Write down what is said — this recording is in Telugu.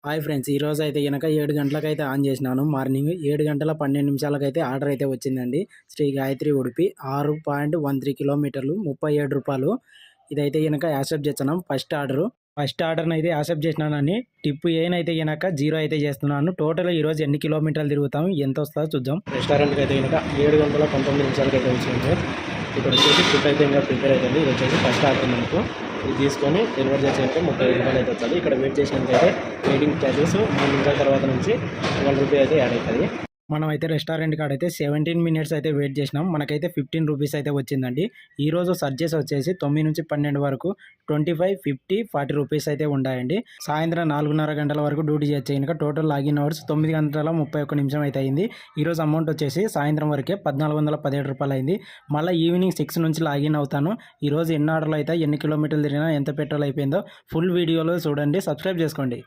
హాయ్ ఫ్రెండ్స్, ఈరోజు అయితే గనక 7 గంటలకైతే ఆన్ చేసినాను. మార్నింగ్ 7 గంటల 12 నిమిషాలకైతే ఆర్డర్ అయితే వచ్చిందండి. శ్రీ గాయత్రి ఉడిపి 6.13 కిలోమీటర్లు రూ. 37. ఇదైతే గనక యాక్సెప్ట్ చేస్తున్నాం. ఫస్ట్ ఆర్డర్ని అయితే యాక్సెప్ట్ చేసినానని టిప్ ఏనైతే గనక 0 అయితే చేస్తున్నాను. టోటల్ ఈరోజు ఎన్ని కిలోమీటర్లు తిరుగుతాం, ఎంత వస్తుందో చూద్దాం. రెస్టారెంట్కి అయితే గనక 7 గంటల 19 నిమిషాలకి అయితే వచ్చింది. ఇక్కడ వచ్చేసి ఫుడ్ అయితే ఇంకా ప్రిపేర్ అవుతుంది. ఇది వచ్చేసి ఫస్ట్ ఆర్డర్ మనకు. ఇది తీసుకొని డెలివరీ చేసేంటే 30 రూపాయలు అయితే వస్తుంది. ఇక్కడ వెయిట్ చేసినట్లయితే వెయిటింగ్ ఛార్జెస్ 3 నిమిషాల తర్వాత నుంచి 12 రూపీస్ అయితే యాడ్ అవుతుంది. మనం అయితే రెస్టారెంట్ కాడ అయితే 17 మినిట్స్ అయితే వెయిట్ చేసినాం. మనకైతే 15 రూపీస్ అయితే వచ్చిందండి. ఈరోజు సర్జెస్ వచ్చేసి 9 నుంచి 12 వరకు 25, 50, 40 రూపీస్ అయితే ఉన్నాయండి. సాయంత్రం 4:30 గంటల వరకు డ్యూటీ చేయొచ్చు. ఇంకా టోటల్ లాగిన్ అవర్స్ 9 గంటల 31 నిమిషం అయితే అయింది. ఈరోజు అమౌంట్ వచ్చేసి సాయంత్రం వరకే 1417 రూపాయలు అయింది. మళ్ళీ ఈవినింగ్ 6 నుంచి లాగిన్ అవుతాను. ఈరోజు ఎన్ని ఆర్డర్లు అయితే, ఎన్ని కిలోమీటర్లు తిరిగినా, ఎంత పెట్రోల్ అయిపోయిందో ఫుల్ వీడియోలో చూడండి. సబ్స్క్రైబ్ చేసుకోండి.